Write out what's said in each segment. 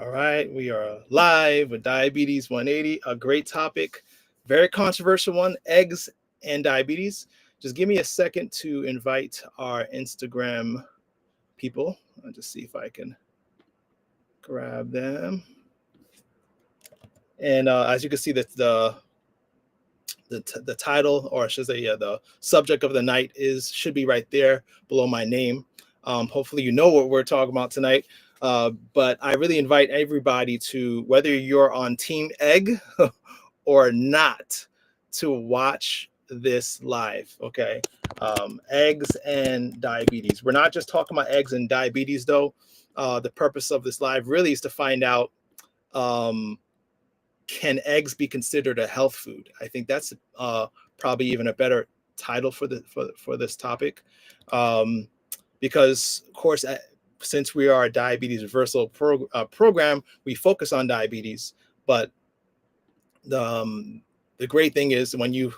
All right, we are live with Diabetes 180, a great topic, very controversial one, eggs and diabetes. Just give me a second to invite our Instagram people. I'll just see if I can grab them. And as you can see, that the title, or I should say, the subject of the night should be right there below my name. Hopefully, you know what we're talking about tonight. But I really invite everybody to, whether you're on Team Egg or not, to watch this live. Okay, eggs and diabetes. We're not just talking about eggs and diabetes, though. The purpose of this live really is to find out. Can eggs be considered a health food? I think that's probably even a better title for this topic, because of course, since we are a diabetes reversal program, we focus on diabetes. But the great thing is when you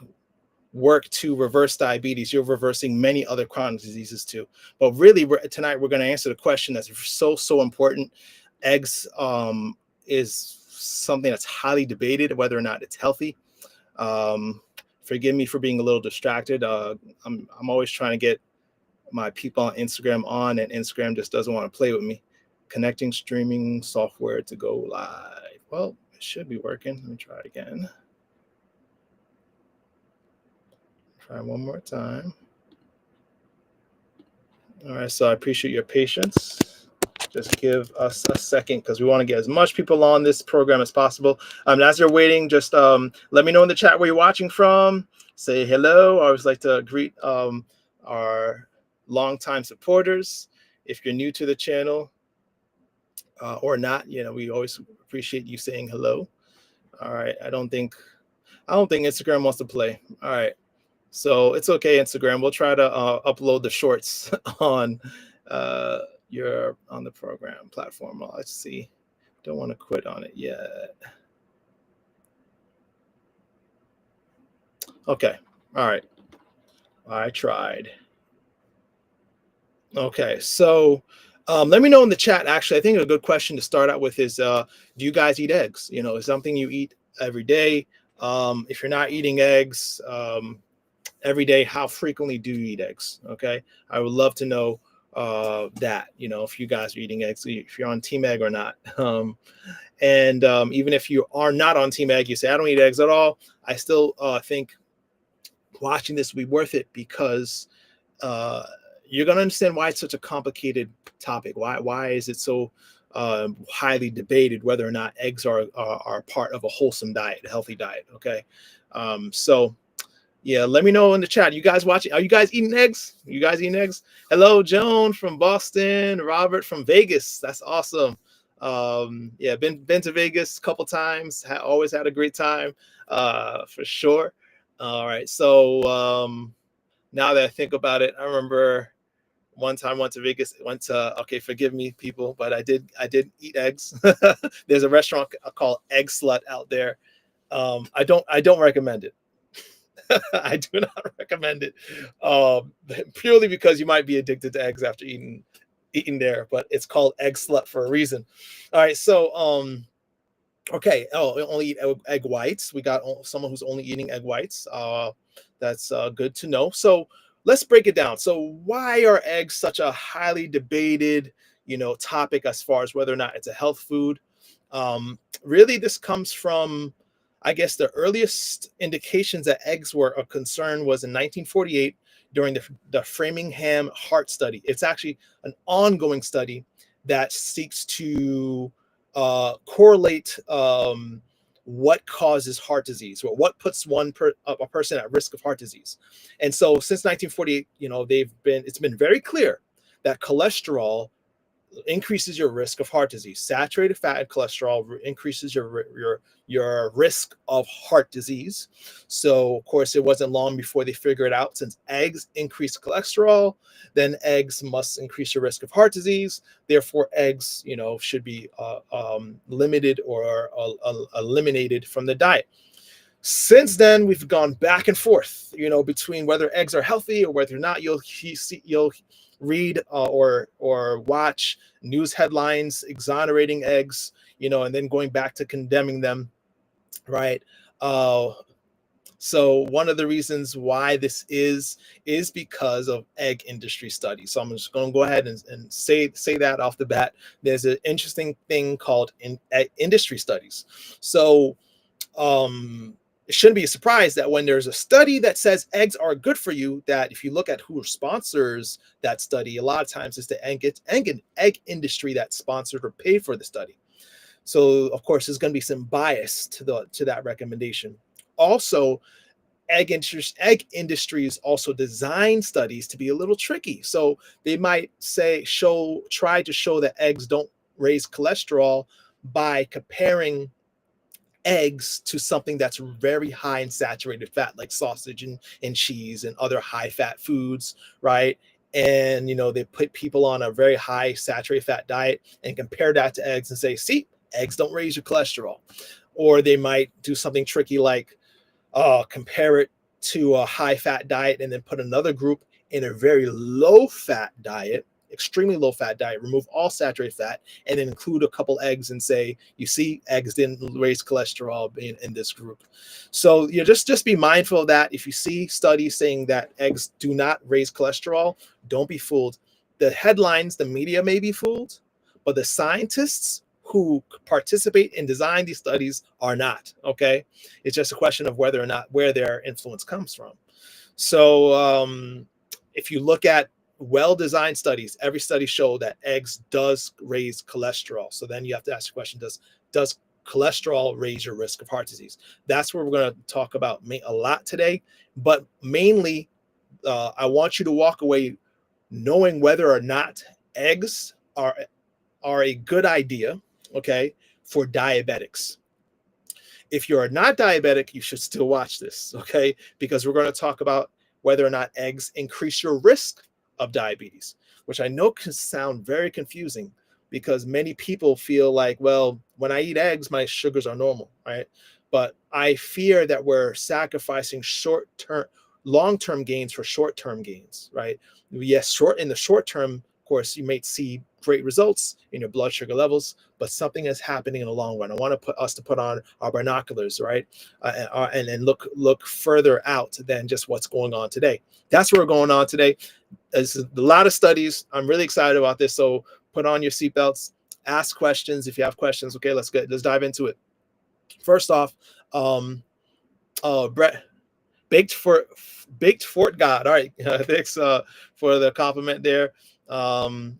work to reverse diabetes, you're reversing many other chronic diseases too. But really, tonight we're going to answer the question that's so important. Eggs is something that's highly debated whether or not it's healthy. Forgive me for being a little distracted. I'm always trying to get my people on Instagram on, and Instagram just doesn't want to play with me. Connecting streaming software to go live. Well, it should be working. Let me try again. Try one more time. All right, so I appreciate your patience. Just give us a second because we want to get as much people on this program as possible. As you're waiting, just let me know in the chat where you're watching from. Say hello. I always like to greet our longtime supporters. If you're new to the channel or not, we always appreciate you saying hello. All right. I don't think Instagram wants to play. All right. So it's okay, Instagram. We'll try to upload the shorts on you're on the program platform. Well, let's see. Don't want to quit on it yet. Okay. All right. I tried. Okay. So let me know in the chat. Actually, I think a good question to start out with is, do you guys eat eggs? Is something you eat every day? If you're not eating eggs every day, how frequently do you eat eggs? Okay. I would love to know that, if you guys are eating eggs, if you're on Team Egg or not. And even if you are not on Team Egg, you say, I don't eat eggs at all. I still think watching this will be worth it because you're going to understand why it's such a complicated topic. Why is it so highly debated whether or not eggs are part of a wholesome diet, a healthy diet? Okay. So yeah, let me know in the chat. You guys watching? Are you guys eating eggs? You guys eating eggs? Hello, Joan from Boston, Robert from Vegas. That's awesome. Yeah, been to Vegas a couple times. Always had a great time, for sure. All right, so now that I think about it, I remember one time I went to Vegas. Okay, forgive me, people, but I did eat eggs. There's a restaurant called Egg Slut out there. I don't recommend it. I do not recommend it, purely because you might be addicted to eggs after eating there. But it's called Egg Slut for a reason. All right, so okay. Oh, only eat egg whites. We got someone who's only eating egg whites. That's good to know. So let's break it down. So why are eggs such a highly debated, topic as far as whether or not it's a health food? Really, this comes from, I guess, the earliest indications that eggs were a concern was in 1948 during the Framingham Heart Study. It's actually an ongoing study that seeks to correlate what causes heart disease, or what puts a person at risk of heart disease. And so since 1948, it's been very clear that cholesterol increases your risk of heart disease. Saturated fat and cholesterol increases your risk of heart disease. So of course, it wasn't long before they figured out, since eggs increase cholesterol, then eggs must increase your risk of heart disease. Therefore, eggs, should be limited or eliminated from the diet. Since then, we've gone back and forth, between whether eggs are healthy or whether or not. You'll read or watch news headlines exonerating eggs, and then going back to condemning them, right? Uh, so one of the reasons why this is because of egg industry studies. So I'm just going to go ahead and say that off the bat. There's an interesting thing called industry studies. So it shouldn't be a surprise that when there's a study that says eggs are good for you, that if you look at who sponsors that study, a lot of times it's the egg industry that sponsored or paid for the study. So of course, there's going to be some bias to that recommendation. Also, egg industries also design studies to be a little tricky. So they might try to show that eggs don't raise cholesterol by comparing eggs to something that's very high in saturated fat, like sausage and cheese and other high fat foods, right? And they put people on a very high saturated fat diet and compare that to eggs and say, see, eggs don't raise your cholesterol. Or they might do something tricky like compare it to a high fat diet and then put another group in a very low fat diet, extremely low fat diet, remove all saturated fat, and then include a couple eggs and say, you see, eggs didn't raise cholesterol in this group. So just be mindful of that. If you see studies saying that eggs do not raise cholesterol, don't be fooled. The headlines, the media may be fooled, but the scientists who participate in design these studies are not. Okay, it's just a question of whether or not where their influence comes from. So if you look at well-designed studies, every study show that eggs does raise cholesterol. So then you have to ask the question, does cholesterol raise your risk of heart disease? That's what we're going to talk about a lot today. But mainly, I want you to walk away knowing whether or not eggs are a good idea, okay, for diabetics. If you're not diabetic, you should still watch this, okay? Because we're going to talk about whether or not eggs increase your risk of diabetes, which I know can sound very confusing because many people feel like, well, when I eat eggs, my sugars are normal, right? But I fear that we're sacrificing long-term gains for short-term gains, right? Yes, in the short term, of course, you may see great results in your blood sugar levels, but something is happening in the long run. I want to put on our binoculars, right, and look further out than just what's going on today. That's where we're going on today. There's a lot of studies. I'm really excited about this. So put on your seatbelts. Ask questions if you have questions. Okay, let's dive into it. First off, Brett. Baked Fort God. All right. Thanks for the compliment there.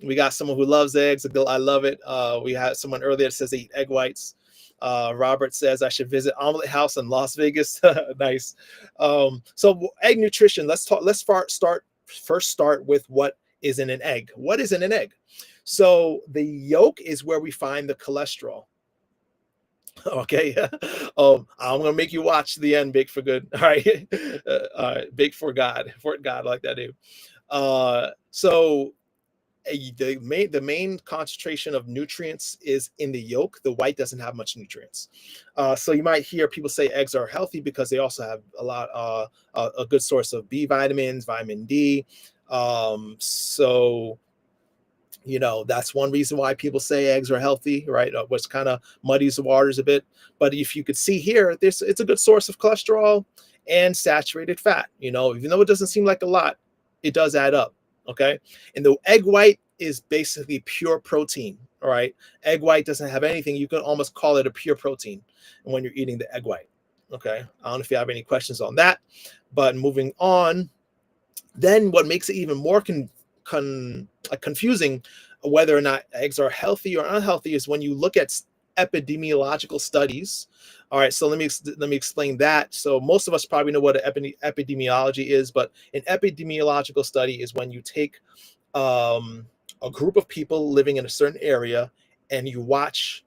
We got someone who loves eggs. I love it. We had someone earlier that says they eat egg whites. Robert says I should visit Omelet House in Las Vegas. Nice. So egg nutrition. Let's start with what is in an egg. What is in an egg? So the yolk is where we find the cholesterol. Okay. I'm gonna make you watch the end. Bake for good. All right. All right. Bake for God. Fort God, I like that name. So the main concentration of nutrients is in the yolk. The white doesn't have much nutrients. So you might hear people say eggs are healthy because they also have a good source of B vitamins, vitamin D. So that's one reason why people say eggs are healthy, right? Which kind of muddies the waters a bit. But if you could see here, it's a good source of cholesterol and saturated fat. Even though it doesn't seem like a lot, it does add up. Okay. And the egg white is basically pure protein. All right. Egg white doesn't have anything. You can almost call it a pure protein when you're eating the egg white. Okay. I don't know if you have any questions on that, but moving on, then what makes it even more confusing whether or not eggs are healthy or unhealthy is when you look at epidemiological studies. All right, so let me explain that. So most of us probably know what epidemiology is, but an epidemiological study is when you take a group of people living in a certain area and you watch,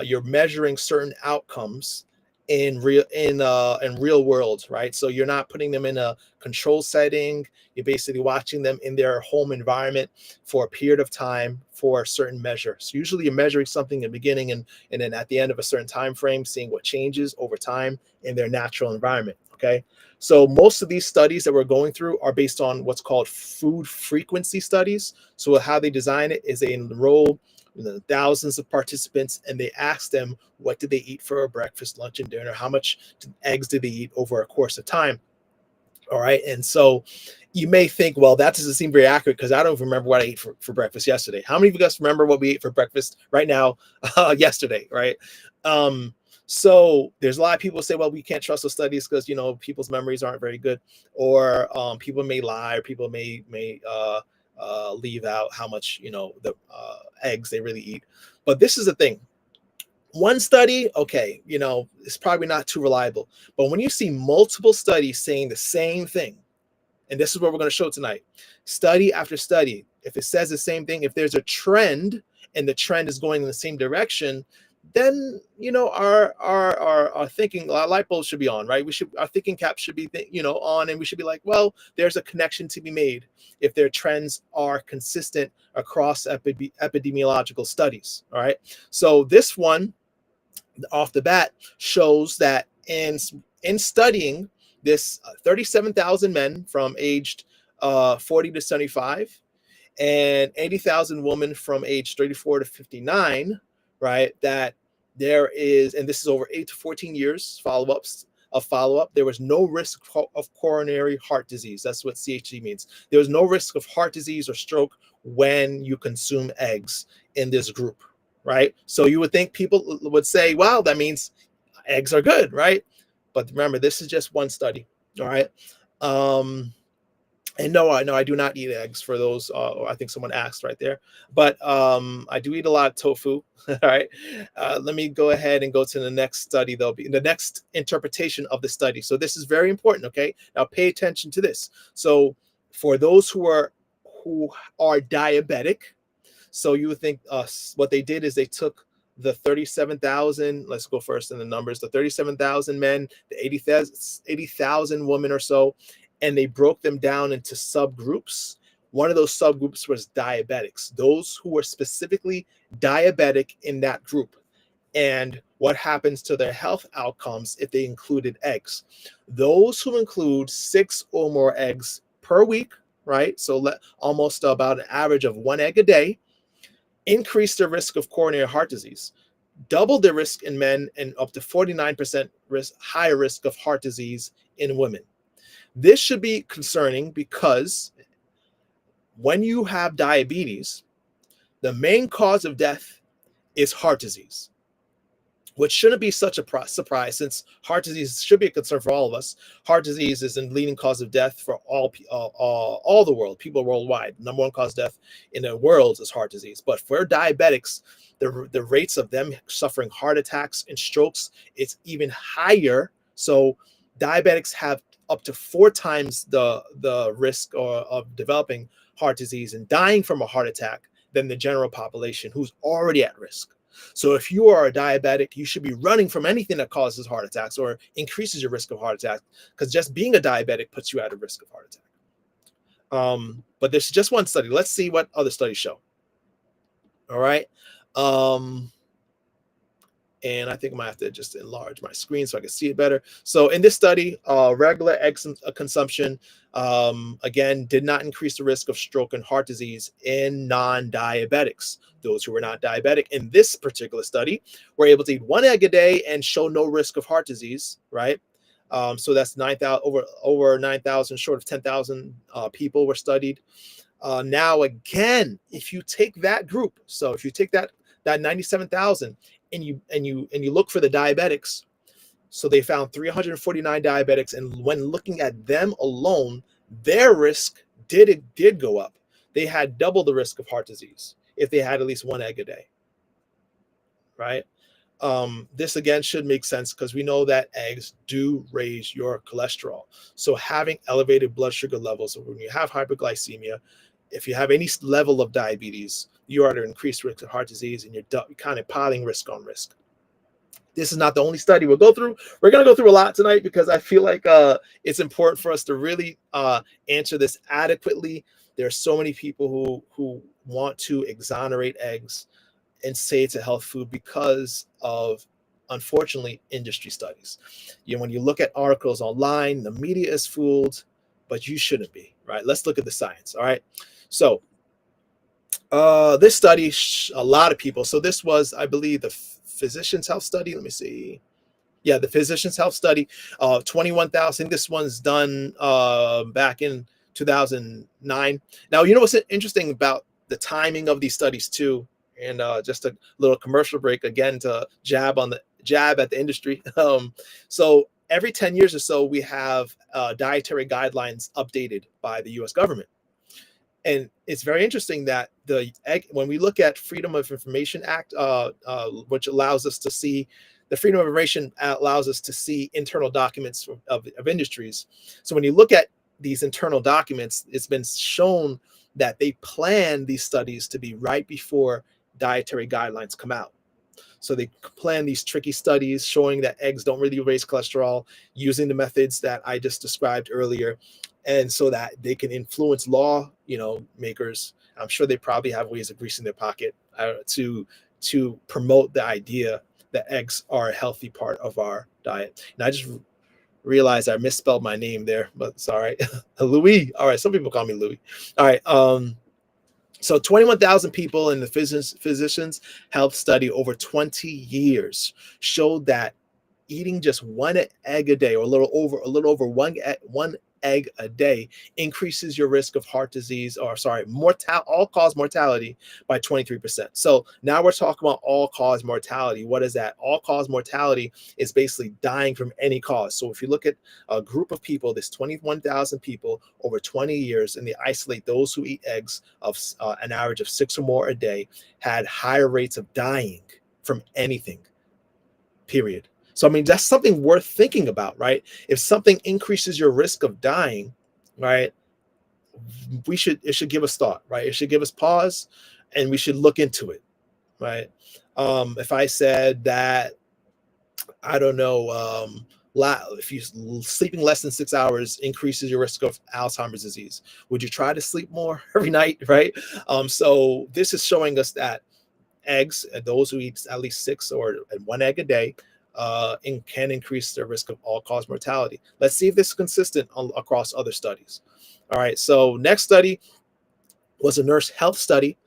you're measuring certain outcomes in real world, right? So you're not putting them in a control setting. You're basically watching them in their home environment for a period of time for a certain measure. So usually you're measuring something in the beginning and then at the end of a certain time frame, seeing what changes over time in their natural environment. Okay. So most of these studies that we're going through are based on what's called food frequency studies. So how they design it is they enroll thousands of participants and they ask them what did they eat for breakfast, lunch, and dinner, how much eggs did they eat over a course of time. All right. And so you may think, well, that doesn't seem very accurate because I don't remember what I ate for breakfast yesterday. How many of you guys remember what we ate for breakfast right now, yesterday, right? Um, so there's a lot of people who say, well, we can't trust the studies because, people's memories aren't very good, or people may lie, or people may leave out how much, the eggs they really eat. But this is the thing. One study, okay, it's probably not too reliable. But when you see multiple studies saying the same thing, and this is what we're going to show tonight, study after study, if it says the same thing, if there's a trend and the trend is going in the same direction, then our thinking, our light bulb should be on, right? Our thinking cap should be on, and we should be like, well, there's a connection to be made if their trends are consistent across epidemiological studies. All right, so this one off the bat shows that in studying this 37,000 men from aged 40 to 75 and 80,000 women from age 34 to 59, right, that there is, and this is over 8 to 14 years follow-up, there was no risk of coronary heart disease. That's what CHD means. There was no risk of heart disease or stroke when you consume eggs in this group, right? So you would think people would say, wow, that means eggs are good, right? But remember, this is just one study, all right? And no, I do not eat eggs for those. I think someone asked right there, but I do eat a lot of tofu. All right. Let me go ahead and go to the next study. There'll be the next interpretation of the study. So this is very important. Okay. Now pay attention to this. So for those who are diabetic, so you would think what they did is they took the 37,000, let's go first in the numbers, the 37,000 men, the 80,000 women or so, and they broke them down into subgroups. One of those subgroups was diabetics, those who were specifically diabetic in that group, and what happens to their health outcomes if they included eggs. Those who include 6 or more eggs per week, right? So almost about an average of 1 egg a day, increase the risk of coronary heart disease, double the risk in men, and up to 49% higher risk of heart disease in women. This should be concerning because when you have diabetes, the main cause of death is heart disease, which shouldn't be such a surprise since heart disease should be a concern for all of us. Heart disease is the leading cause of death for all the world, people worldwide. Number one cause of death in the world is heart disease. But for diabetics, the rates of them suffering heart attacks and strokes, it's even higher. So diabetics have up to 4 times the risk of developing heart disease and dying from a heart attack than the general population who's already at risk. So if you are a diabetic, you should be running from anything that causes heart attacks or increases your risk of heart attack, because just being a diabetic puts you at a risk of heart attack. But there's just one study. Let's see what other studies show. All right. And I think I might have to just enlarge my screen so I can see it better. So in this study, regular egg consumption, again, did not increase the risk of stroke and heart disease in non-diabetics. Those who were not diabetic in this particular study were able to eat 1 egg a day and show no risk of heart disease, right? So that's 9,000, over 9,000, short of 10,000 people were studied. Now, again, if you take that group, so if you take that 97,000 and you look for the diabetics, so they found 349 diabetics, and when looking at them alone, their risk did go up. They had double the risk of heart disease if they had at least 1 egg a day, right? This again should make sense because we know that eggs do raise your cholesterol. So having elevated blood sugar levels, when you have hyperglycemia, if you have any level of diabetes, you are at an increased risk of heart disease, and you're kind of piling risk on risk. This is not the only study we'll go through. We're going to go through a lot tonight because I feel like it's important for us to really answer this adequately. There are so many people who want to exonerate eggs and say it's a health food because of, unfortunately, industry studies. When you look at articles online, the media is fooled, but you shouldn't be, right? Let's look at the science. All right. So this study, a lot of people. So this was, I believe, the Physicians Health Study. Let me see. Yeah, the Physicians Health Study, 21,000. This one's done back in 2009. Now, you know what's interesting about the timing of these studies too, and just a little commercial break again to jab at the industry. So every 10 years or so, we have dietary guidelines updated by the U.S. government. And it's very interesting that when we look at Freedom of Information Act, which allows us to see, the Freedom of Information allows us to see internal documents of industries. So when you look at these internal documents, it's been shown that they plan these studies to be right before dietary guidelines come out. So they plan these tricky studies showing that eggs don't really raise cholesterol using the methods that I just described earlier. And so that they can influence law, makers. I'm sure they probably have ways of greasing their pocket to promote the idea that eggs are a healthy part of our diet. And I just realized I misspelled my name there, but sorry. Louis. All right. Some people call me Louis. All right. So 21,000 people in the Physicians Health Study over 20 years showed that eating just one egg a day, or a little over one egg a day, increases your risk of heart disease, or all-cause mortality by 23%. So now we're talking about all-cause mortality. What is that? All-cause mortality is basically dying from any cause. So if you look at a group of people, there's 21,000 people over 20 years, and they isolate those who eat eggs of an average of 6 or more a day, had higher rates of dying from anything, period. So, I mean, that's something worth thinking about, right? If something increases your risk of dying, right, it should give us thought, right? It should give us pause, and we should look into it, right? If I said that, I don't know, if you sleeping less than 6 hours increases your risk of Alzheimer's disease, would you try to sleep more every night, right? So this is showing us that eggs, those who eat at least 6 or 1 egg a day, can increase their risk of all-cause mortality. Let's see if this is consistent across other studies. All right, so next study was a nurse health study,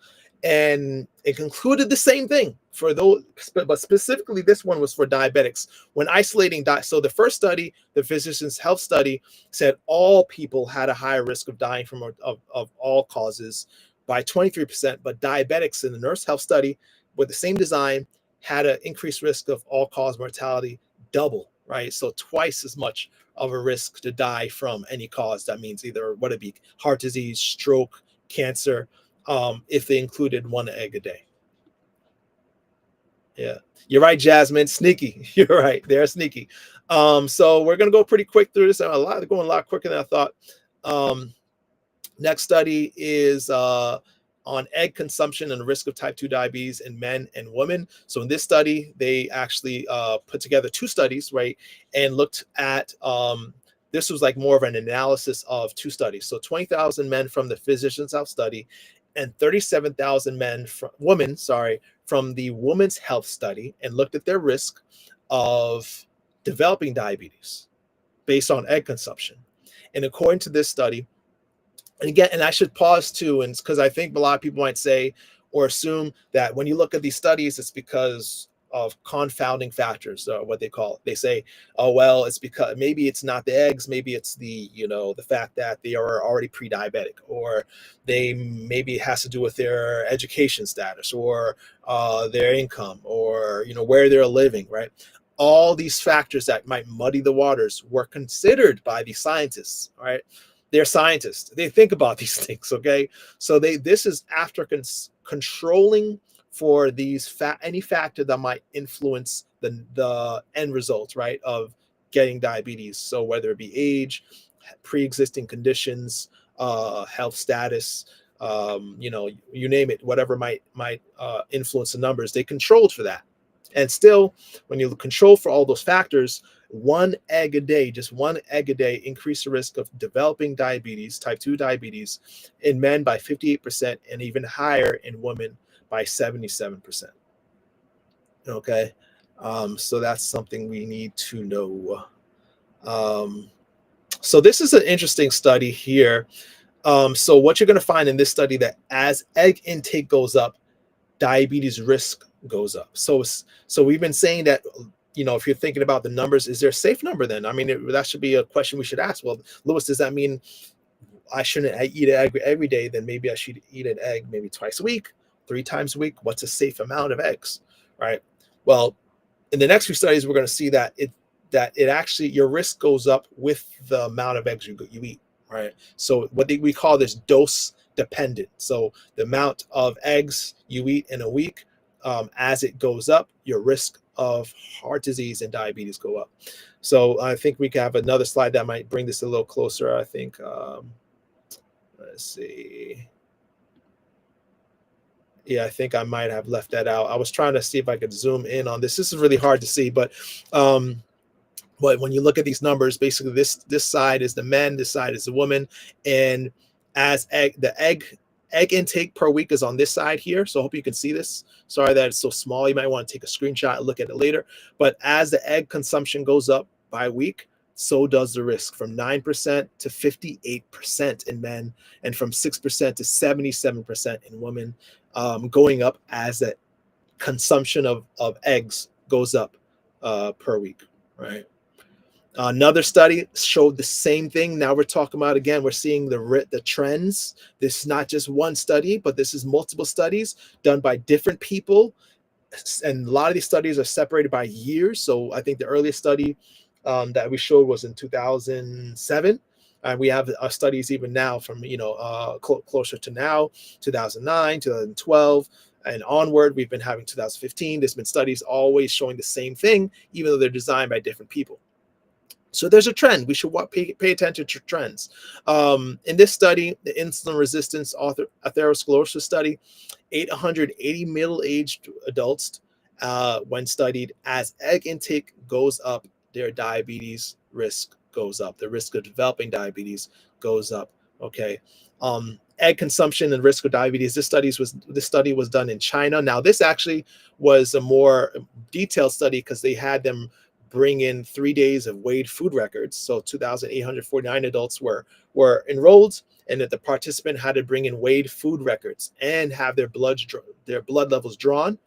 and it concluded the same thing for those, but specifically this one was for diabetics. When isolating so the first study, the Physicians Health Study, said all people had a higher risk of dying from of all causes by 23%, but diabetics in the nurse health study with the same design had an increased risk of all-cause mortality double, right? So twice as much of a risk to die from any cause. That means either what it be heart disease, stroke, cancer, if they included 1 egg a day. Yeah, you're right, Jasmine. Sneaky. You're right. They're sneaky. So we're gonna go pretty quick through this. Going a lot quicker than I thought. Next study is on egg consumption and the risk of type 2 diabetes in men and women. So in this study, they actually put together 2 studies, right, and looked at this was like more of an analysis of 2 studies. So 20,000 men from the Physicians Health Study and 37,000 women, from the Women's Health Study, and looked at their risk of developing diabetes based on egg consumption. And according to this study, and again, and I should pause too, and because I think a lot of people might say or assume that when you look at these studies, it's because of confounding factors, or what they call it. They say, oh, well, it's because maybe it's not the eggs, maybe it's the fact that they are already pre-diabetic, or maybe it has to do with their education status, or their income, or where they're living, right? All these factors that might muddy the waters were considered by these scientists, right? They're scientists. They think about these things, okay? So this is after controlling for any factor that might influence the end result, right, of getting diabetes. So whether it be age, pre-existing conditions, health status, you name it, whatever might influence the numbers, they controlled for that. And still, when you control for all those factors, one egg a day, just one egg a day, increase the risk of developing diabetes, type 2 diabetes, in men by 58% and even higher in women by 77%. Okay. So that's something we need to know. Um, so this is an interesting study here. So what you're going to find in this study that as egg intake goes up, diabetes risk goes up. So we've been saying that, if you're thinking about the numbers, is there a safe number then? I mean, that should be a question we should ask. Well, Lewis, does that mean I shouldn't eat an egg every day? Then maybe I should eat an egg maybe twice a week, 3 times a week. What's a safe amount of eggs, right? Well, in the next few studies, we're going to see that it actually, your risk goes up with the amount of eggs you eat, right? So we call this dose dependent. So the amount of eggs you eat in a week, as it goes up, your risk of heart disease and diabetes go up. So I think we can have another slide that might bring this a little closer. I think, let's see. Yeah, I think I might have left that out. I was trying to see if I could zoom in on this. This is really hard to see, but when you look at these numbers, basically this side is the men, this side is the woman, and as the egg intake per week is on this side here. So I hope you can see this. Sorry that it's so small. You might want to take a screenshot and look at it later. But as the egg consumption goes up by week, so does the risk, from 9% to 58% in men, and from 6% to 77% in women, going up as that consumption of eggs goes up per week, right? Another study showed the same thing. Now we're talking about, again, we're seeing the trends. This is not just one study, but this is multiple studies done by different people. And a lot of these studies are separated by years. So I think the earliest study that we showed was in 2007. And we have studies even now from, closer to now, 2009, 2012, and onward. We've been having 2015. There's been studies always showing the same thing, even though they're designed by different people. So there's a trend. We should pay attention to trends. In this study, the insulin resistance atherosclerosis study, 880 middle-aged adults, when studied, as egg intake goes up, their diabetes risk goes up. The risk of developing diabetes goes up. Okay. Egg consumption and risk of diabetes. This study was done in China. Now, this actually was a more detailed study because they had them bring in 3 days of weighed food records. So 2,849 adults were enrolled, and that the participant had to bring in weighed food records and have their blood levels drawn.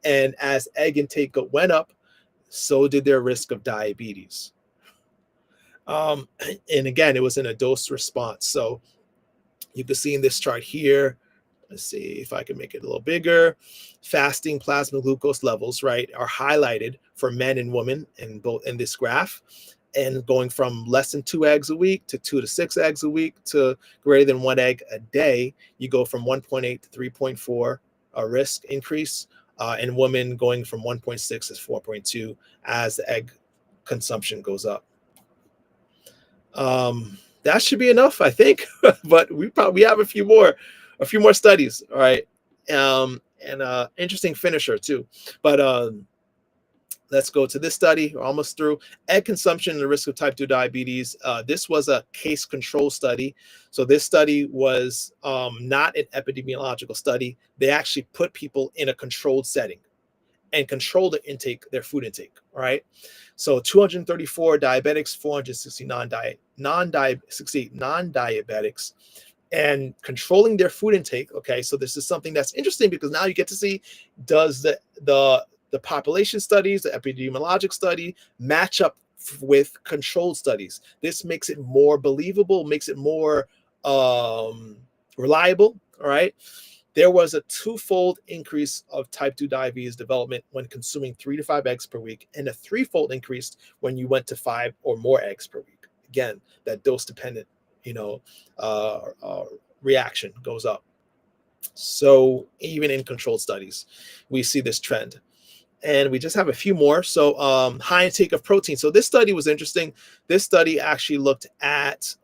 And as egg intake went up, so did their risk of diabetes. And again, it was in a dose response. So you can see in this chart here, let's see if I can make it a little bigger. Fasting plasma glucose levels, right, are highlighted for men and women in this graph, and going from less than 2 eggs a week to 2 to 6 eggs a week to greater than 1 egg a day, you go from 1.8 to 3.4 risk increase, and women going from 1.6 to 4.2 as the egg consumption goes up. That should be enough, I think, but we have a few more studies. All right. And interesting finisher too. But let's go to this study. We're almost through. Egg consumption and the risk of type 2 diabetes. This was a case control study. So this study was not an epidemiological study. They actually put people in a controlled setting and control their food intake. All right. So 234 diabetics, 460 non-diabetics, and controlling their food intake. Okay. So this is something that's interesting because now you get to see, does the population studies, the epidemiologic study, match up with controlled studies? This makes it more believable, makes it more reliable. All right. There was a 2-fold increase of type 2 diabetes development when consuming 3 to 5 eggs per week, and a 3-fold increase when you went to 5 or more eggs per week. Again, that dose-dependent, reaction goes up. So even in controlled studies, we see this trend. And we just have a few more. So high intake of protein. So this study was interesting. This study actually looked at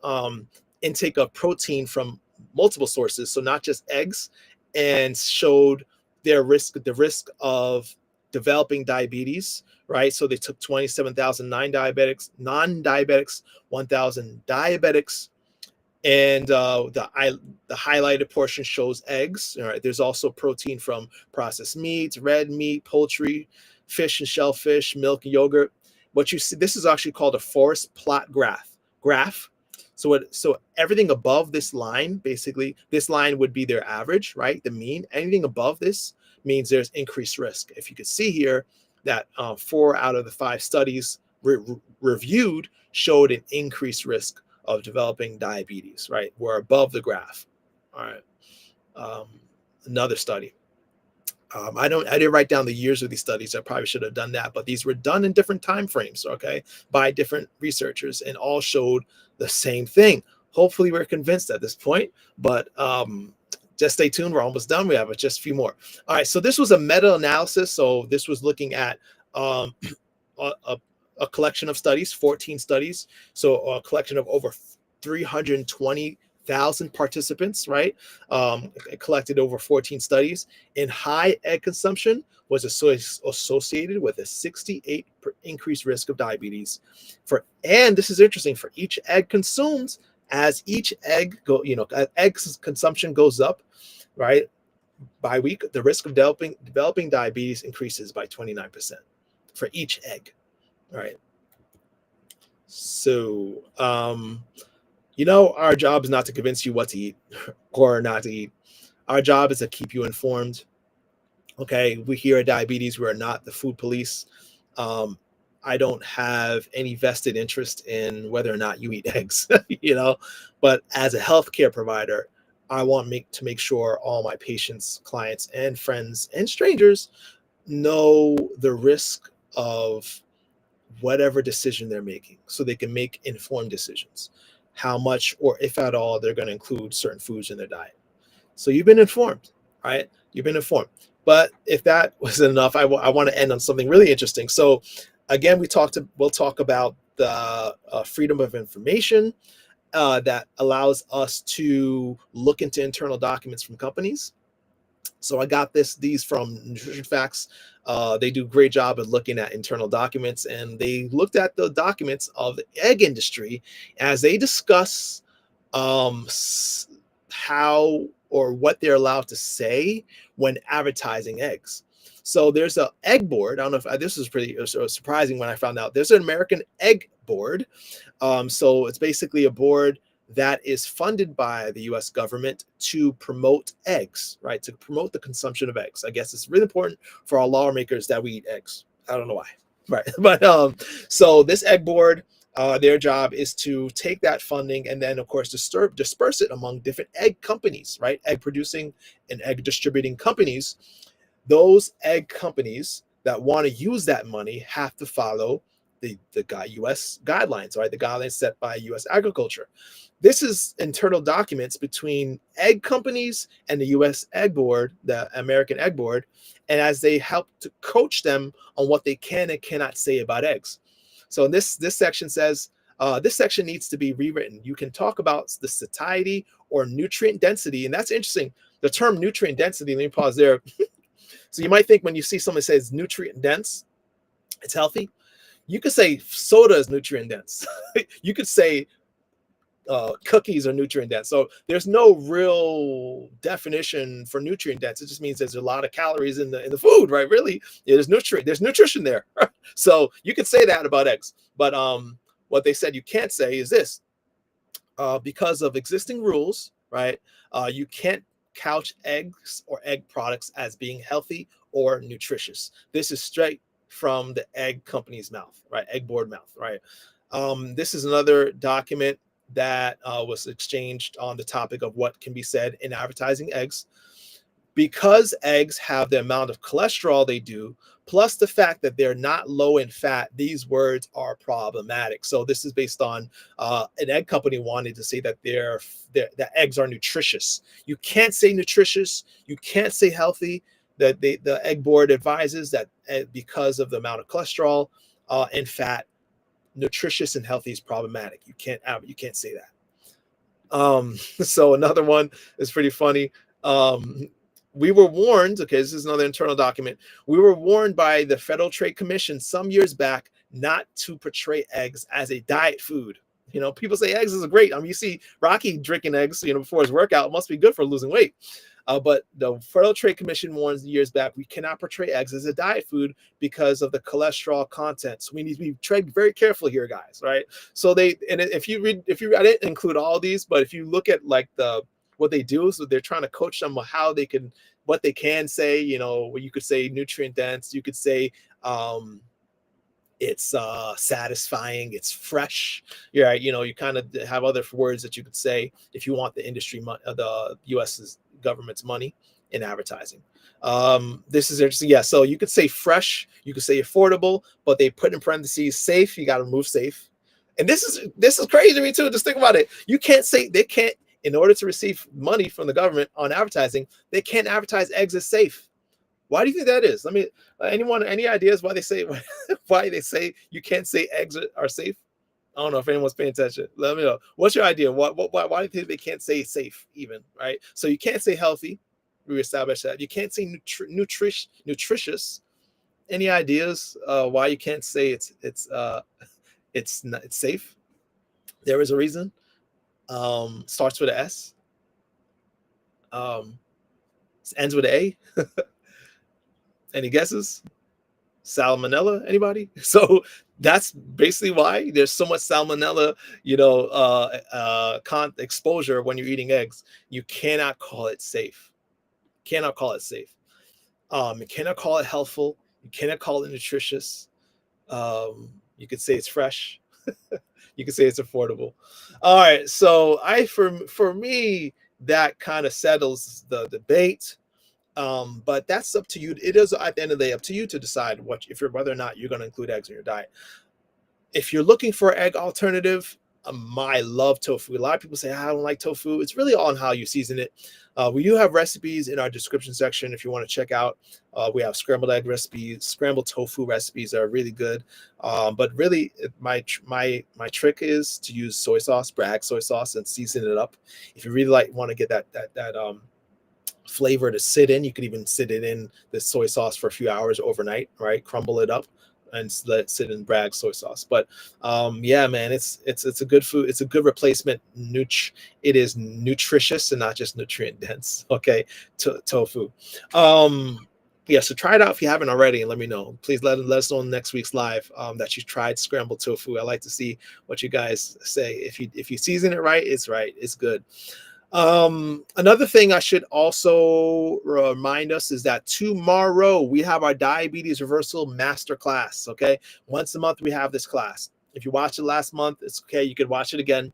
intake of protein from multiple sources, so not just eggs, and showed the risk of developing diabetes, right? So they took 27,000 non-diabetics, 1,000 diabetics, and the highlighted portion shows eggs. All right, there's also protein from processed meats, red meat, poultry, fish and shellfish, milk, and yogurt. What you see, this is actually called a forest plot graph. So everything above this line, basically, this line would be their average, right? The mean. Anything above this means there's increased risk. If you could see here that 4 out of the 5 studies reviewed showed an increased risk of developing diabetes, right? We're above the graph. All right. Another study. I didn't write down the years of these studies. I probably should have done that, but these were done in different time frames, okay, by different researchers, and all showed the same thing. Hopefully, we're convinced at this point, but just stay tuned. We're almost done. We have just a few more. All right. So this was a meta-analysis. So this was looking at a collection of studies, 14 studies. So a collection of over 320,000 participants, right? Collected over 14 studies. And high egg consumption was associated with a 68% increased risk of diabetes. And this is interesting, for each egg consumed, as each egg egg consumption goes up, right, by week, the risk of developing diabetes increases by 29% for each egg. All right. So, our job is not to convince you what to eat or not to eat. Our job is to keep you informed. Okay. We here at Diabetes, we are not the food police. I don't have any vested interest in whether or not you eat eggs, but as a healthcare provider, I want to make sure all my patients, clients, and friends and strangers know the risk of whatever decision they're making, so they can make informed decisions, how much or if at all they're going to include certain foods in their diet. So you've been informed, right? You've been informed. But if that wasn't enough, I want to end on something really interesting. So again, we'll talk about the freedom of information that allows us to look into internal documents from companies. So I got these from Nutrition Facts. They do a great job of looking at internal documents, and they looked at the documents of the egg industry as they discuss how or what they're allowed to say when advertising eggs. So there's an egg board. I don't know if this was pretty surprising when I found out. There's an American egg board. So it's basically a board that is funded by the U.S. government to promote eggs, right? To promote the consumption of eggs. I guess it's really important for our lawmakers that we eat eggs. I don't know why, right? But so this egg board, their job is to take that funding and then, of course, disperse it among different egg companies, right? Egg producing and egg distributing companies. Those egg companies that want to use that money have to follow the U.S. guidelines, right? The guidelines set by U.S. agriculture. This is internal documents between egg companies and the U.S. Egg Board, the American Egg Board, and as they help to coach them on what they can and cannot say about eggs. So this section says, this section needs to be rewritten. You can talk about the satiety or nutrient density, and that's interesting. The term nutrient density, let me pause there. So you might think when you see someone says nutrient dense, it's healthy. You could say soda is nutrient dense. You could say cookies are nutrient dense. So there's no real definition for nutrient dense. It just means there's a lot of calories in the food, right? Really, there's nutrition there. So you could say that about eggs. But what they said you can't say is this: because of existing rules, right? You can't couch eggs or egg products as being healthy or nutritious. This is straight from the egg company's mouth, right? Egg board mouth, right? This is another document that was exchanged on the topic of what can be said in advertising eggs. Because eggs have the amount of cholesterol they do, plus the fact that they're not low in fat, these words are problematic. So this is based on an egg company wanting to say that the eggs are nutritious. You can't say nutritious. You can't say healthy. The egg board advises that because of the amount of cholesterol and fat, nutritious and healthy is problematic. You can't say that. So another one is pretty funny. We were warned, okay, this is another internal document. We were warned by the Federal Trade Commission some years back not to portray eggs as a diet food. You know, people say eggs is great. I mean, you see Rocky drinking eggs, you know, before his workout. It must be good for losing weight. But the Federal Trade Commission warns years back we cannot portray eggs as a diet food because of the cholesterol content. So we need to be tread very careful here, guys. Right? So they, and if you read, I didn't include all these, but if you look at like what they do, so they're trying to coach them on how they can, what they can say. You know, you could say nutrient dense. You could say it's satisfying, it's fresh. Yeah, you know, you kind of have other words that you could say if you want the industry, the U.S.'s government's money in advertising. This is interesting. Yeah, so you could say fresh, you could say affordable, but they put in parentheses safe. You got to remove safe. And this is crazy to me too. Just think about it. You can't say, they can't, in order to receive money from the government on advertising, they can't advertise eggs as safe. Why do you think that is? Let me, anyone, any ideas why they say why they say you can't say eggs are safe? I don't know if anyone's paying attention. Let me know. What's your idea? Why do you think they can't say safe even, right? So you can't say healthy. We established that. You can't say nutritious. Any ideas why you can't say it's safe? There is a reason. Starts with an S. Ends with an A. Any guesses? Salmonella, anybody? So that's basically why there's so much salmonella, you know, exposure when you're eating eggs. You cannot call it safe. Cannot call it safe. You cannot call it healthful. You cannot call it nutritious. You could say it's fresh. You could say it's affordable. All right. So for me, that kind of settles the debate. But that's up to you. It is at the end of the day up to you to decide whether or not you're going to include eggs in your diet. If you're looking for an egg alternative, I love tofu. A lot of people say I don't like tofu. It's really all on how you season it. We do have recipes in our description section if you want to check out. We have scrambled egg recipes, scrambled tofu recipes that are really good. But really, my trick is to use soy sauce, Bragg soy sauce, and season it up. If you really want to get that flavor to sit in, you could even sit it in the soy sauce for a few hours overnight, right? Crumble it up and let it sit in Bragg soy sauce. But yeah, man, it's a good food. It's a good replacement. It is nutritious and not just nutrient dense. Okay, tofu. Yeah, so try it out if you haven't already, and let me know. Please let us know in next week's live that you tried scrambled tofu. I like to see what you guys say. If you season it right, it's right. It's good. Another thing I should also remind us is that tomorrow we have our diabetes reversal masterclass. Okay, once a month we have this class. If you watched it last month, it's okay. You could watch it again.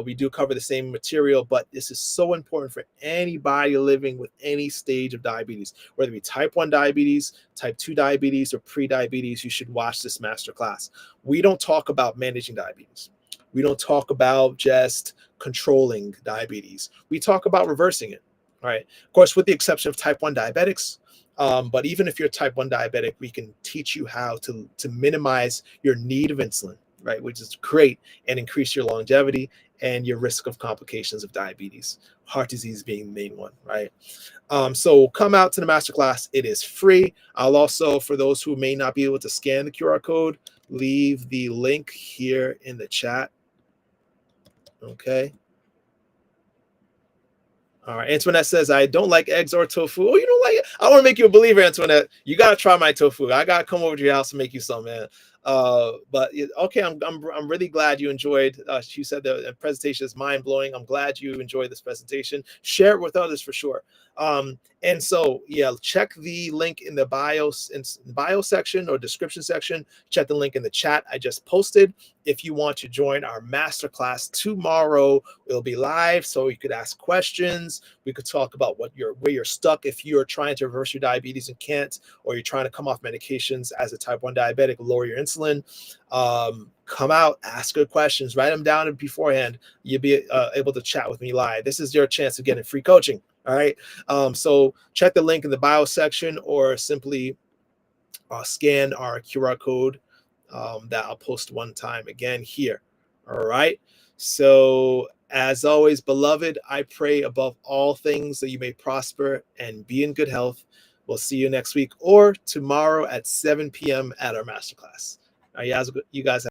We do cover the same material, but this is so important for anybody living with any stage of diabetes, whether it be type 1 diabetes, type 2 diabetes, or pre-diabetes. You should watch this masterclass. We don't talk about managing diabetes. We don't talk about just controlling diabetes. We talk about reversing it, right? Of course, with the exception of type 1 diabetics. But even if you're type 1 diabetic, we can teach you how to minimize your need of insulin, right? Which is great, and increase your longevity and your risk of complications of diabetes, heart disease being the main one, right? So come out to the masterclass. It is free. I'll also, for those who may not be able to scan the QR code, leave the link here in the chat. Okay. All right. Antoinette says, I don't like eggs or tofu. Oh, you don't like it? I want to make you a believer, Antoinette. You got to try my tofu. I got to come over to your house and make you some, man. But okay, I'm really glad you enjoyed. She said the presentation is mind blowing. I'm glad you enjoyed this presentation. Share it with others for sure. And so yeah, check the link in the bio section or description section. Check the link in the chat I just posted. If you want to join our masterclass tomorrow, it'll be live, so you could ask questions. We could talk about where you're stuck if you're trying to reverse your diabetes and can't, or you're trying to come off medications as a type 1 diabetic, lower your insulin. Come out, ask good questions, write them down beforehand. You'll be able to chat with me live. This is your chance of getting free coaching. All right. So check the link in the bio section, or simply scan our QR code that I'll post one time again here. All right. So, as always, beloved, I pray above all things that you may prosper and be in good health. We'll see you next week or tomorrow at 7 p.m. at our masterclass. All right, you guys